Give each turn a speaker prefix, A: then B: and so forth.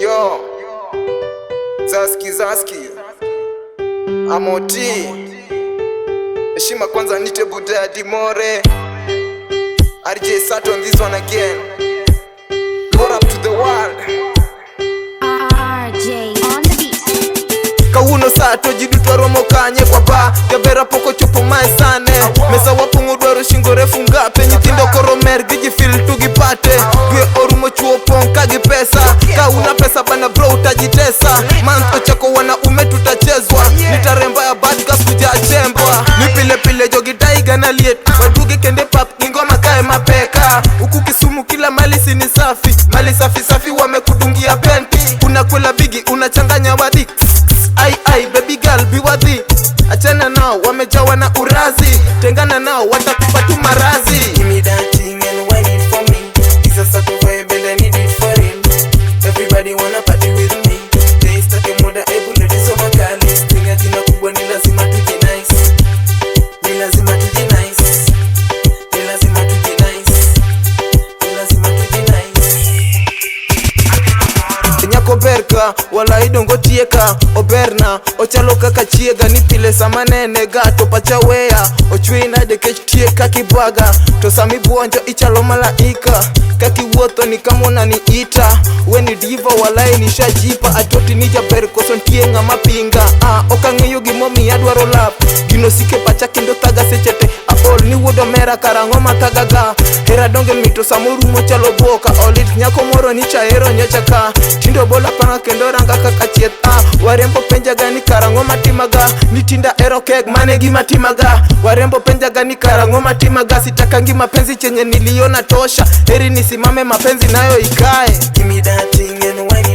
A: Yo, Zaski Amoti, heshima kwanza nite Buddha Dimore, RJ sat on this one again. Load up to the world.
B: RJ on the beat.
A: Kauno sato jidu twaromo kanye kwa ba Gabera poko chopo mae sane Mesa wapungu dwaro shingo refu ngape Nyitindo koromer giji feel tugipate Gwe orumo chuo ponka gipesa Kauna pesa bana bro utajitesa Manto chako wana ume tutachezwa Nitaremba ya bad gas kuja chembwa Nipile pile jogi daiga na liet Waduge kende pap ngingoma kae mapeka Uku Kisumu kila mali sini safi Mali safi safi wamekudungia penti Unakula bigi unachanganya wadi Ai baby girl be worthy. Achana nao wamejawa na urazi. Tengana nao watakupa tu marazi.
C: Give me that thing and wine it for me. It's a sort of vibe and I need it for real. Everybody wanna party with me. They stuck in moda able to so makali. Tinga jina kubwa ni lazima tuji nice. Ni lazima tuji nice. Ni lazima tuji nice. Ni lazima tuji nice.
A: Nyako berka wala idongo tieka Oberna ochalo kaka chiega Nipile samanene gato pachawea Ochwina de kech tieka kibaga Tosami buonjo ichalo malaika Kaki wuotho ni kamona ni ita Weni diva walai nisha jipa Atoti nija berko son tienga mapinga Okang'eyo gimomi adwaro lap Gino sike pacha kendo thaga sechete Aol ni wuodo mera karango matagaga Hera donge mito samuru mochalo boka Olit nyako moro ni chaero nyochaka Tindo bola panga kendo ranga kaka chiet Warembo penja gani karango matimaga Nitinda ero keg manegi matimaga Warembo penja gani karango matimaga Sitakangi mapenzi chenye niliona tosha Heri nisimame mapenzi nayo ikae.
C: Give me that thing and wine it